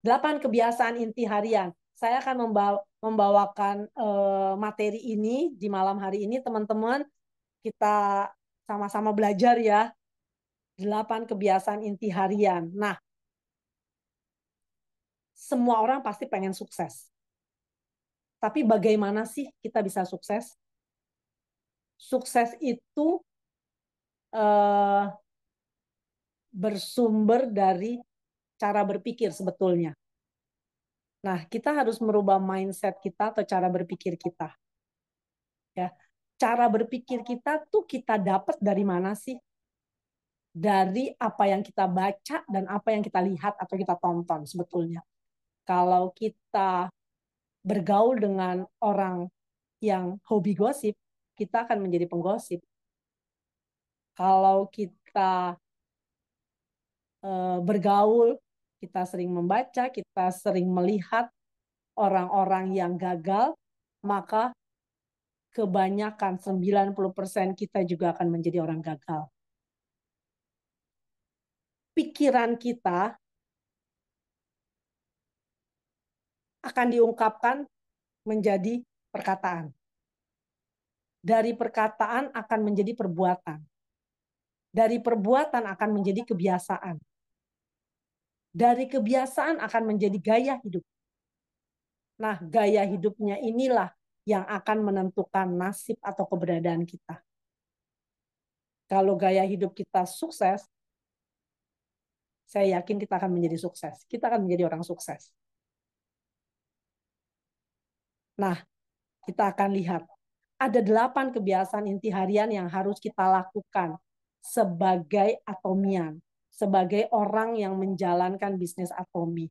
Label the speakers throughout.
Speaker 1: 8 kebiasaan inti harian. Saya akan membawakan materi ini di malam hari ini, teman-teman. Kita sama-sama belajar ya. 8 kebiasaan inti harian. Nah, semua orang pasti pengen sukses. Tapi bagaimana sih kita bisa sukses? Sukses itu eh, bersumber dari cara berpikir sebetulnya. Nah, kita harus merubah mindset kita atau cara berpikir kita. Ya, cara berpikir kita tuh kita dapat dari mana sih? Dari apa yang kita baca dan apa yang kita lihat atau kita tonton sebetulnya. Kalau kita bergaul dengan orang yang hobi gosip, kita akan menjadi penggosip. Kalau kita bergaul, kita sering membaca, kita sering melihat orang-orang yang gagal, maka kebanyakan 90% kita juga akan menjadi orang gagal. Pikiran kita akan diungkapkan menjadi perkataan. Dari perkataan akan menjadi perbuatan. Dari perbuatan akan menjadi kebiasaan. Dari kebiasaan akan menjadi gaya hidup. Nah, gaya hidupnya inilah yang akan menentukan nasib atau keberadaan kita. Kalau gaya hidup kita sukses, saya yakin kita akan menjadi sukses. Kita akan menjadi orang sukses. Nah, kita akan lihat. Ada 8 kebiasaan inti harian yang harus kita lakukan sebagai atomian, sebagai orang yang menjalankan bisnis atomi.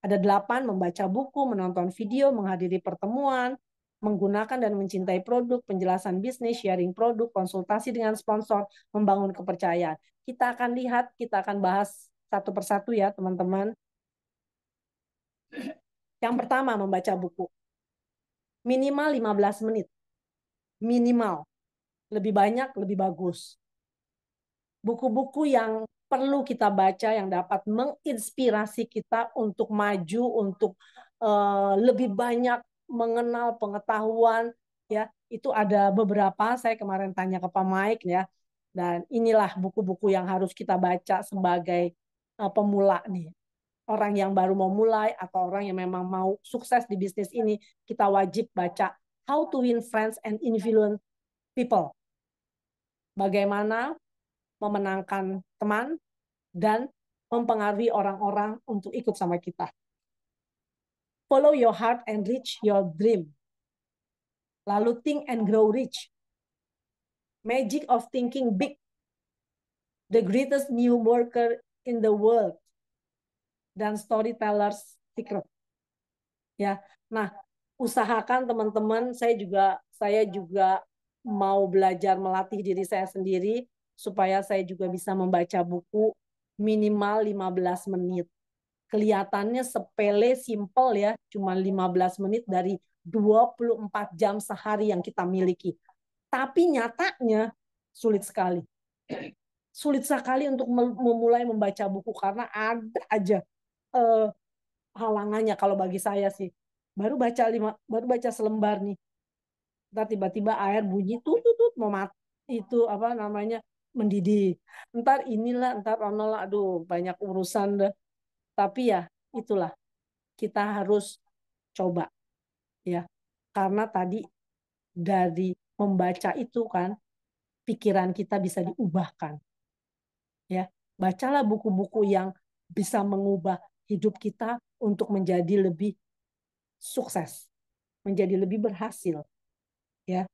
Speaker 1: Ada 8, membaca buku, menonton video, menghadiri pertemuan, menggunakan dan mencintai produk, penjelasan bisnis, sharing produk, konsultasi dengan sponsor, membangun kepercayaan. Kita akan lihat, kita akan bahas satu persatu ya teman-teman. Yang pertama, membaca buku. Minimal 15 menit. Minimal. Lebih banyak, lebih bagus. Buku-buku yang perlu kita baca yang dapat menginspirasi kita untuk maju, untuk lebih banyak mengenal pengetahuan ya. Itu ada beberapa, saya kemarin tanya ke Pak Mike ya. Dan inilah buku-buku yang harus kita baca sebagai pemula nih. Orang yang baru mau mulai atau orang yang memang mau sukses di bisnis ini, kita wajib baca How to Win Friends and Influence People. Bagaimana memenangkan teman dan mempengaruhi orang-orang untuk ikut sama kita. Follow your heart and reach your dream. Lalu think and grow rich. Magic of thinking big. The greatest new worker in the world. Dan storyteller's secret. Ya. Nah, usahakan teman-teman, saya juga mau belajar melatih diri saya sendiri supaya saya juga bisa membaca buku minimal 15 menit. Kelihatannya sepele, simple ya, cuma 15 menit dari 24 jam sehari yang kita miliki. Tapi nyatanya sulit sekali. Sulit sekali untuk memulai membaca buku karena ada aja eh, halangannya kalau bagi saya sih. Baru baca selembar nih. Ntar tiba-tiba air bunyi tutut mau mati itu apa namanya mendidih. Ntar inilah, ntar onolah, aduh banyak urusan deh. Tapi ya itulah kita harus coba ya. Karena tadi dari membaca itu kan pikiran kita bisa diubahkan ya. Bacalah buku-buku yang bisa mengubah hidup kita untuk menjadi lebih sukses, menjadi lebih berhasil ya.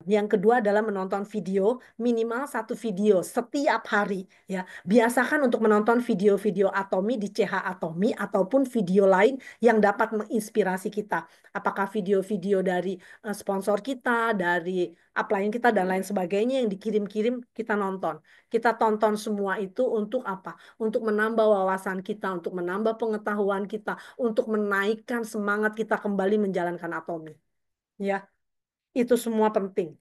Speaker 1: Yang kedua adalah menonton video, minimal 1 video setiap hari. Ya, biasakan untuk menonton video-video Atomi di CH Atomi ataupun video lain yang dapat menginspirasi kita. Apakah video-video dari sponsor kita, dari upline kita dan lain sebagainya yang dikirim-kirim kita nonton. Kita tonton semua itu untuk apa? Untuk menambah wawasan kita, untuk menambah pengetahuan kita, untuk menaikkan semangat kita kembali menjalankan Atomi. Ya, itu semua penting.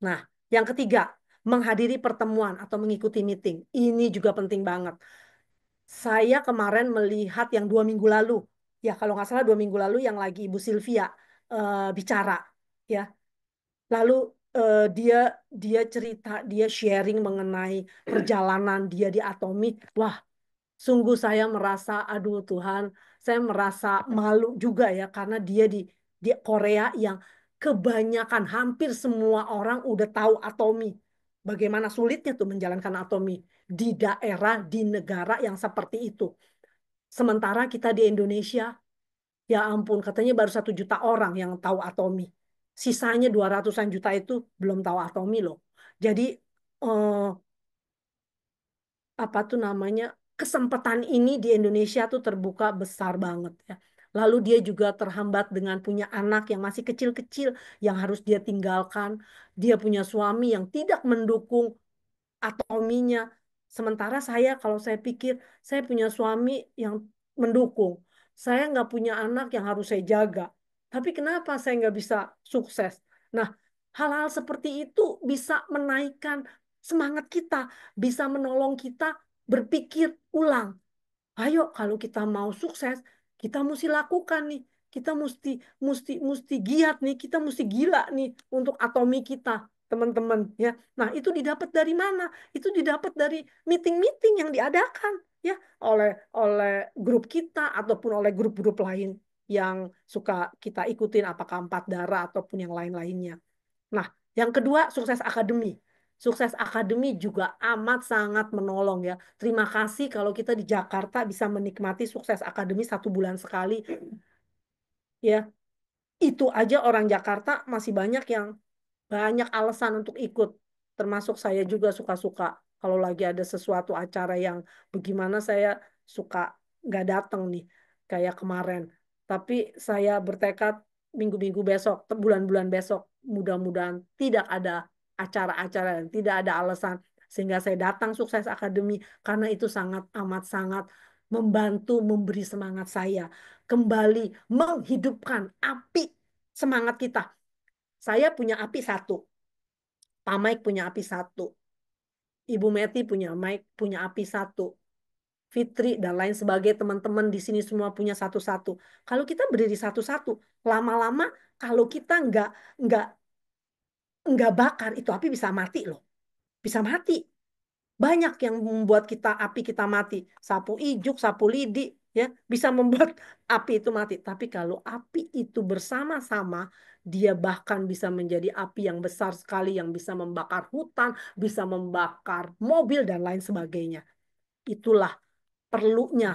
Speaker 1: Nah, yang ketiga, menghadiri pertemuan atau mengikuti meeting. Ini juga penting banget. Saya kemarin melihat yang 2 minggu lalu, ya kalau nggak salah 2 minggu lalu yang lagi Ibu Sylvia bicara, ya. Lalu dia dia cerita, dia sharing mengenai perjalanan dia di Atomi. Wah, sungguh saya merasa, aduh Tuhan, saya merasa malu juga ya karena dia di Korea yang kebanyakan hampir semua orang udah tahu Atomi. Bagaimana sulitnya tuh menjalankan Atomi di daerah, di negara yang seperti itu. Sementara kita di Indonesia, ya ampun, katanya baru 1 juta orang yang tahu Atomi. Sisanya 200-an juta itu belum tahu Atomi loh. Jadi eh, apa tuh namanya, kesempatan ini di Indonesia tuh terbuka besar banget ya. Lalu dia juga terhambat dengan punya anak yang masih kecil-kecil yang harus dia tinggalkan. Dia punya suami yang tidak mendukung atominya. Sementara saya, kalau saya pikir, saya punya suami yang mendukung. Saya nggak punya anak yang harus saya jaga. Tapi kenapa saya nggak bisa sukses? Nah, hal-hal seperti itu bisa menaikkan semangat kita, bisa menolong kita berpikir ulang. Ayo, kalau kita mau sukses, kita mesti lakukan nih. Kita mesti giat nih. Kita mesti gila nih untuk atomi kita, teman-teman. Ya, nah itu didapat dari mana? Itu didapat dari meeting-meeting yang diadakan, ya, oleh oleh grup kita ataupun oleh grup-grup lain yang suka kita ikutin, apakah Empat Darah ataupun yang lain-lainnya. Nah, yang kedua, sukses akademi. Sukses akademi juga amat sangat menolong ya. Terima kasih kalau kita di Jakarta bisa menikmati sukses akademi 1 bulan sekali. Ya, itu aja orang Jakarta masih banyak alasan untuk ikut. Termasuk saya juga suka-suka. Kalau lagi ada sesuatu acara yang bagaimana saya suka nggak datang nih. Kayak kemarin. Tapi saya bertekad minggu-minggu besok, bulan-bulan besok, mudah-mudahan tidak ada acara-acara dan tidak ada alasan. Sehingga saya datang sukses akademi karena itu sangat amat sangat membantu memberi semangat saya. Kembali menghidupkan api semangat kita. Saya punya api satu. Pak Mike punya api satu. Ibu Meti punya api satu. Fitri dan lain sebagai teman-teman di sini semua punya satu-satu. Kalau kita berdiri satu-satu, lama-lama kalau kita nggak nggak bakar itu api bisa mati loh. Bisa mati. Banyak yang membuat api kita mati. Sapu ijuk, sapu lidi, ya bisa membuat api itu mati. Tapi kalau api itu bersama-sama, dia bahkan bisa menjadi api yang besar sekali yang bisa membakar hutan, bisa membakar mobil dan lain sebagainya. Itulah perlunya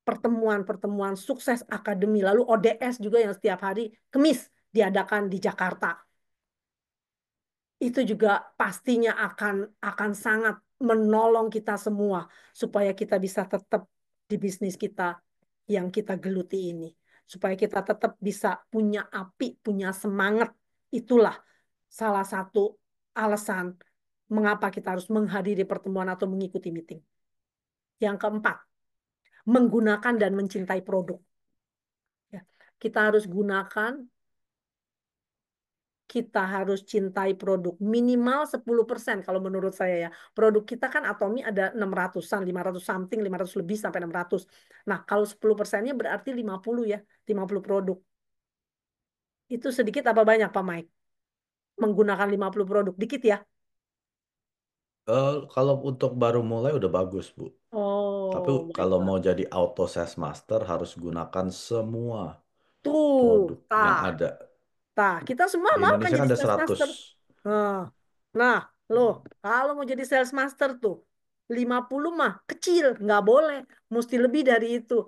Speaker 1: pertemuan-pertemuan sukses akademi. Lalu ODS juga yang setiap hari Kamis diadakan di Jakarta, itu juga pastinya akan sangat menolong kita semua supaya kita bisa tetap di bisnis kita yang kita geluti ini. Supaya kita tetap bisa punya api, punya semangat. Itulah salah satu alasan mengapa kita harus menghadiri pertemuan atau mengikuti meeting. Yang keempat, menggunakan dan mencintai produk. Ya, kita harus gunakan, kita harus cintai produk minimal 10% kalau menurut saya ya. Produk kita kan Atomi ada 600-an, 500 something, 500 lebih sampai 600. Nah, kalau 10%-nya berarti 50 ya, 50 produk. Itu sedikit apa banyak Pak Mike? Menggunakan 50 produk, dikit ya?
Speaker 2: Kalau untuk baru mulai udah bagus, Bu. Tapi
Speaker 1: Oh,
Speaker 2: kalau
Speaker 1: baiklah.
Speaker 2: mau jadi auto sales master harus gunakan semua
Speaker 1: Tuh,
Speaker 2: produk yang
Speaker 1: tah.
Speaker 2: ada.
Speaker 1: Tah, kita semua
Speaker 2: Di
Speaker 1: mau kan
Speaker 2: Indonesia kan
Speaker 1: jadi
Speaker 2: ada
Speaker 1: sales
Speaker 2: 100
Speaker 1: master. Nah, nah, loh, kalau mau jadi sales master tuh 50 mah kecil, nggak boleh, mesti lebih dari itu.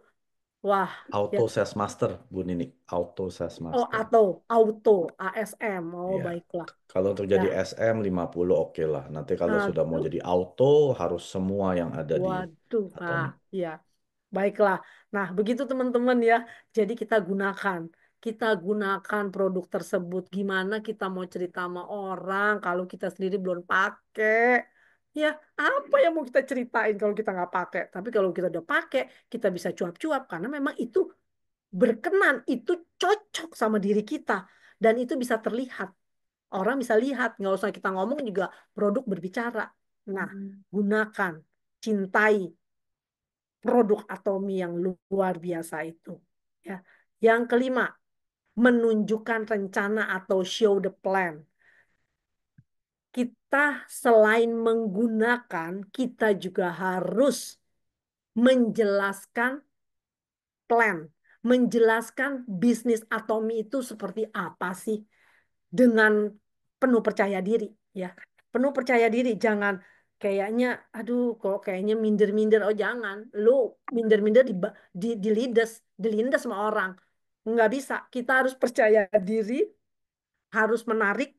Speaker 1: Wah, ya.
Speaker 2: auto sales master, Bu Nini. Auto sales
Speaker 1: Oh,
Speaker 2: master.
Speaker 1: atau auto ASM. Oh,
Speaker 2: Ya.
Speaker 1: baiklah.
Speaker 2: Kalau untuk
Speaker 1: Ya.
Speaker 2: jadi SM 50 oke lah. Nanti kalau sudah mau
Speaker 1: Aduh,
Speaker 2: jadi auto harus semua yang ada di
Speaker 1: waduh. Ah,
Speaker 2: Atomi.
Speaker 1: ya. Baiklah. Nah, begitu teman-teman ya. Jadi kita gunakan produk tersebut. Gimana kita mau cerita sama orang kalau kita sendiri belum pakai? Ya, apa yang mau kita ceritain kalau kita nggak pakai? Tapi kalau kita udah pakai, kita bisa cuap-cuap karena memang itu berkenan, itu cocok sama diri kita dan itu bisa terlihat. Orang bisa lihat, nggak usah kita ngomong juga produk berbicara. Nah, gunakan, cintai, produk Atomi yang luar biasa itu. Ya. Yang kelima, menunjukkan rencana atau show the plan. Kita selain menggunakan, kita juga harus menjelaskan plan, menjelaskan bisnis Atomi itu seperti apa sih dengan penuh percaya diri, ya. Penuh percaya diri, jangan kayaknya aduh kok kayaknya minder-minder. Oh jangan, lu minder-minder dilindas sama orang. Nggak bisa, kita harus percaya diri, harus menarik,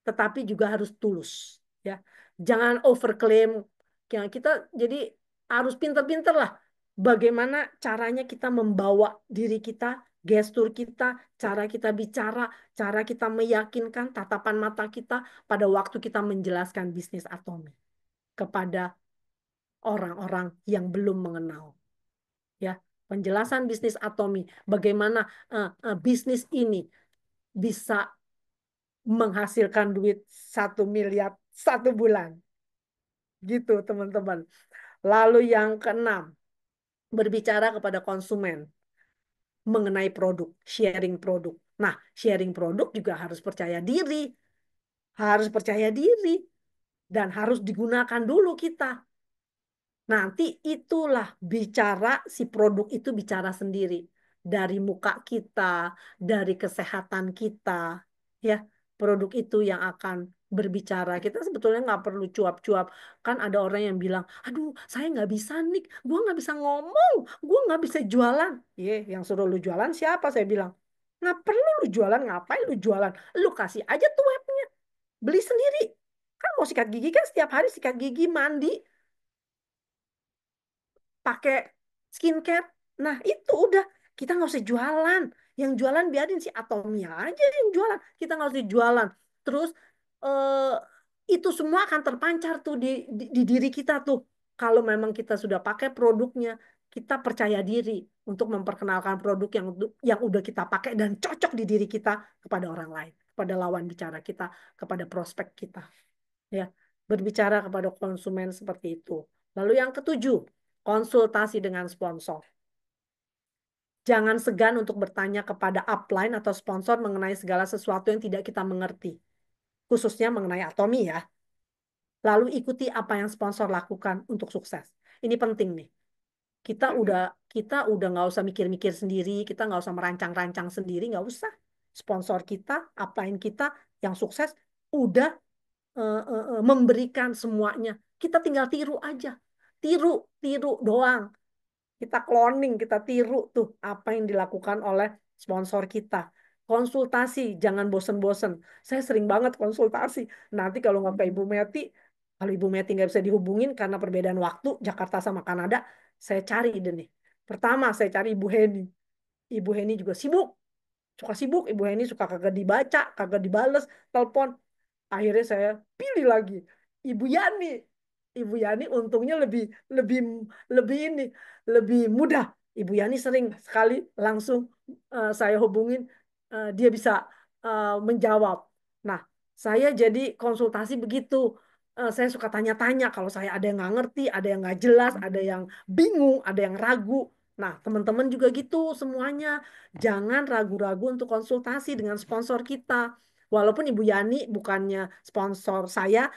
Speaker 1: tetapi juga harus tulus, ya. Jangan overclaim. Ya, kita jadi harus pinter-pinter lah bagaimana caranya kita membawa diri kita, gestur kita, cara kita bicara, cara kita meyakinkan, tatapan mata kita pada waktu kita menjelaskan bisnis Atomi kepada orang-orang yang belum mengenal, ya. Penjelasan bisnis Atomi, bagaimana bisnis ini bisa menghasilkan duit 1 miliar 1 bulan. Gitu, teman-teman. Lalu yang keenam, berbicara kepada konsumen mengenai produk, sharing produk. Nah, sharing produk juga harus percaya diri. Harus percaya diri. Dan harus digunakan dulu kita. Nanti itulah bicara, si produk itu bicara sendiri. Dari muka kita, dari kesehatan kita. Ya, produk itu yang akan berbicara. Kita sebetulnya nggak perlu cuap-cuap. Kan ada orang yang bilang, aduh saya nggak bisa nih, gue nggak bisa ngomong, gue nggak bisa jualan. Iya, yang suruh lu jualan siapa? Saya bilang, nggak perlu lu jualan, ngapain lu jualan? Lu kasih aja tuh webnya, beli sendiri. Kan mau sikat gigi kan setiap hari sikat gigi, mandi, pakai skincare. Nah, itu udah. Kita nggak usah jualan. Yang jualan biarin si Atomia aja yang jualan. Kita nggak usah jualan. Terus eh, itu semua akan terpancar tuh di diri kita tuh. Kalau memang kita sudah pakai produknya, kita percaya diri untuk memperkenalkan produk yang udah kita pakai dan cocok di diri kita kepada orang lain, kepada lawan bicara kita, kepada prospek kita. Ya, berbicara kepada konsumen seperti itu. Lalu yang ketujuh, konsultasi dengan sponsor. Jangan segan untuk bertanya kepada upline atau sponsor mengenai segala sesuatu yang tidak kita mengerti, khususnya mengenai Atomi, ya. Lalu ikuti apa yang sponsor lakukan untuk sukses. Ini penting nih. Kita udah nggak usah mikir-mikir sendiri, kita nggak usah merancang-rancang sendiri, nggak usah. Sponsor kita, upline kita yang sukses udah memberikan semuanya. Kita tinggal tiru aja. Tiru, tiru doang. Kita cloning, kita tiru tuh apa yang dilakukan oleh sponsor kita. Konsultasi, jangan bosen-bosen. Saya sering banget konsultasi. Nanti kalau nggak ke Ibu Meti, kalau Ibu Meti nggak bisa dihubungin karena perbedaan waktu Jakarta sama Kanada, saya cari deh nih. Pertama, saya cari Ibu Heni. Ibu Heni juga sibuk, suka sibuk. Ibu Heni suka kagak dibaca, kagak dibales, telepon. Akhirnya saya pilih lagi Ibu Yani. Ibu Yani untungnya lebih lebih lebih ini lebih mudah. Ibu Yani sering sekali langsung saya hubungin, dia bisa menjawab. Nah, saya jadi konsultasi begitu. Saya suka tanya-tanya kalau saya ada yang nggak ngerti, ada yang nggak jelas, ada yang bingung, ada yang ragu. Nah, teman-teman juga gitu semuanya. Jangan ragu-ragu untuk konsultasi dengan sponsor kita. Walaupun Ibu Yani bukannya sponsor saya,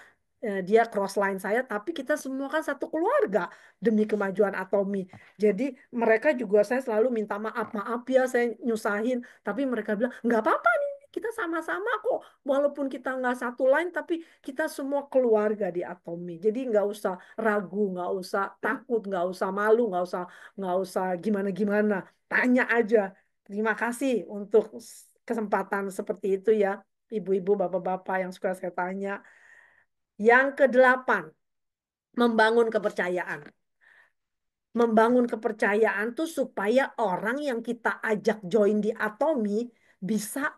Speaker 1: dia cross line saya, tapi kita semua kan satu keluarga demi kemajuan Atomi. Jadi mereka juga saya selalu minta maaf, maaf ya saya nyusahin, tapi mereka bilang nggak apa-apa nih, kita sama-sama kok. Walaupun kita nggak satu line, tapi kita semua keluarga di Atomi. Jadi nggak usah ragu, nggak usah takut, nggak usah malu, nggak usah gimana-gimana. Tanya aja. Terima kasih untuk kesempatan seperti itu ya, ibu-ibu, bapak-bapak yang suka saya tanya. Yang kedelapan, membangun kepercayaan. Membangun kepercayaan tuh supaya orang yang kita ajak join di Atomi bisa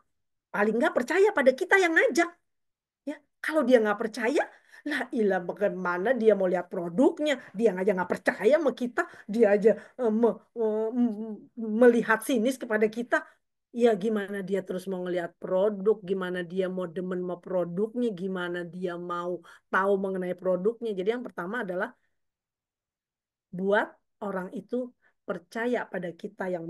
Speaker 1: paling nggak percaya pada kita yang ngajak. Ya, kalau dia nggak percaya, lah ilah bagaimana dia mau lihat produknya? Dia aja nggak percaya sama kita, dia aja melihat sinis kepada kita. Ya gimana dia terus mau ngelihat produk, gimana dia mau demen sama produknya, gimana dia mau tahu mengenai produknya. Jadi yang pertama adalah buat orang itu percaya pada kita yang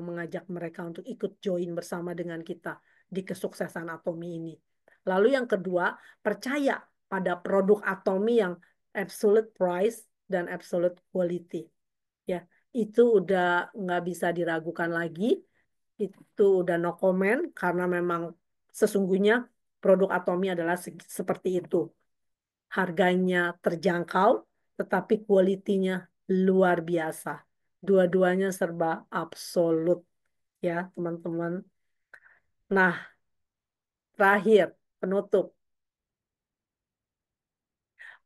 Speaker 1: mengajak mereka untuk ikut join bersama dengan kita di kesuksesan Atomi ini. Lalu yang kedua, percaya pada produk Atomi yang absolute price dan absolute quality. Ya, itu udah nggak bisa diragukan lagi. Itu udah no comment karena memang sesungguhnya produk Atomi adalah seperti itu. Harganya terjangkau, tetapi kualitinya luar biasa. Dua-duanya serba absolut ya, teman-teman. Nah, terakhir, penutup.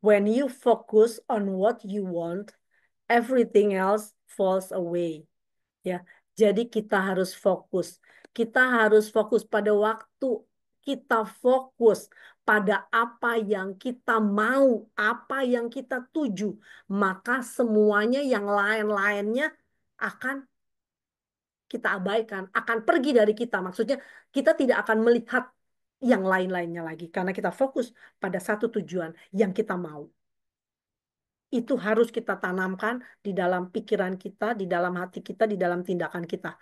Speaker 1: When you focus on what you want, everything else falls away. Ya, jadi kita harus fokus. Kita harus fokus pada waktu kita fokus pada apa yang kita mau, apa yang kita tuju, maka semuanya yang lain-lainnya akan kita abaikan, akan pergi dari kita. Maksudnya kita tidak akan melihat yang lain-lainnya lagi karena kita fokus pada satu tujuan yang kita mau. Itu harus kita tanamkan di dalam pikiran kita, di dalam hati kita, di dalam tindakan kita.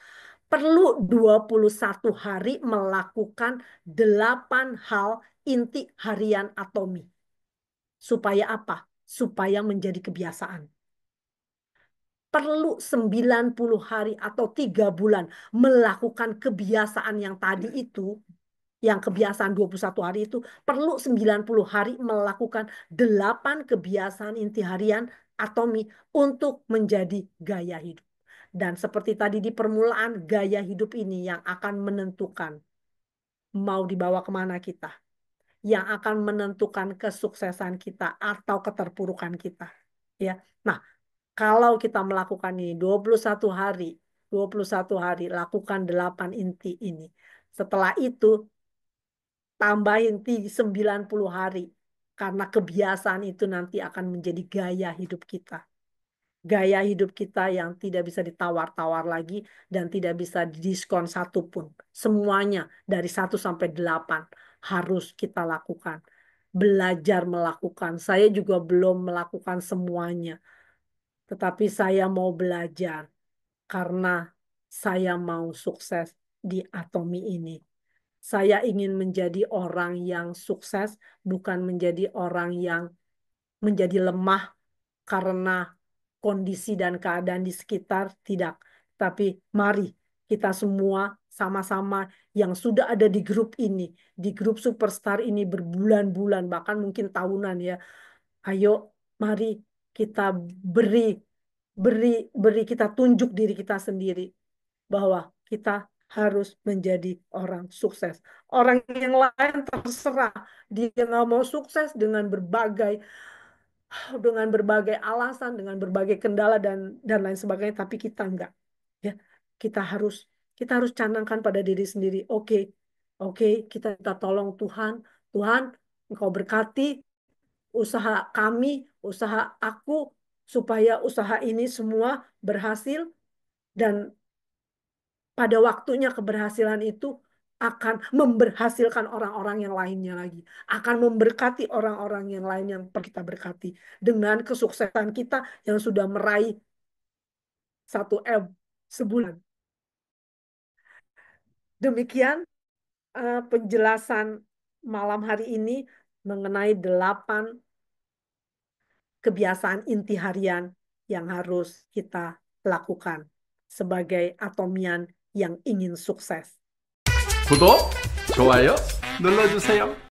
Speaker 1: Perlu 21 hari melakukan 8 hal inti harian Atomi. Supaya apa? Supaya menjadi kebiasaan. Perlu 90 hari atau 3 bulan melakukan kebiasaan yang tadi itu, yang kebiasaan 21 hari itu, perlu 90 hari melakukan 8 kebiasaan inti harian Atomi untuk menjadi gaya hidup. Dan seperti tadi di permulaan, gaya hidup ini yang akan menentukan mau dibawa kemana kita. Yang akan menentukan kesuksesan kita atau keterpurukan kita. Ya. Nah, kalau kita melakukan ini 21 hari, 21 hari, lakukan 8 inti ini. Setelah itu, tambahin 90 hari. Karena kebiasaan itu nanti akan menjadi gaya hidup kita. Gaya hidup kita yang tidak bisa ditawar-tawar lagi dan tidak bisa didiskon satupun. Semuanya dari 1 sampai 8 harus kita lakukan. Belajar melakukan. Saya juga belum melakukan semuanya. Tetapi saya mau belajar karena saya mau sukses di Atomi ini. Saya ingin menjadi orang yang sukses, bukan menjadi orang yang menjadi lemah karena kondisi dan keadaan di sekitar. Tidak. Tapi mari kita semua sama-sama yang sudah ada di grup ini, di grup Superstar ini berbulan-bulan, bahkan mungkin tahunan ya. Ayo, mari kita beri beri beri kita tunjuk diri kita sendiri bahwa kita harus menjadi orang sukses. Orang yang lain terserah dia nggak mau sukses dengan berbagai alasan, dengan berbagai kendala dan lain sebagainya, tapi kita enggak. Ya, kita harus kita harus canangkan pada diri sendiri. Oke, oke, kita tolong Tuhan, Tuhan, Engkau berkati usaha kami, usaha aku, supaya usaha ini semua berhasil dan pada waktunya keberhasilan itu akan memberhasilkan orang-orang yang lainnya lagi. Akan memberkati orang-orang yang lain yang kita berkati. Dengan kesuksesan kita yang sudah meraih 1 M sebulan. Demikian penjelasan malam hari ini mengenai 8 kebiasaan inti harian yang harus kita lakukan sebagai atomian yang ingin sukses.
Speaker 3: 구독, 좋아요 눌러주세요.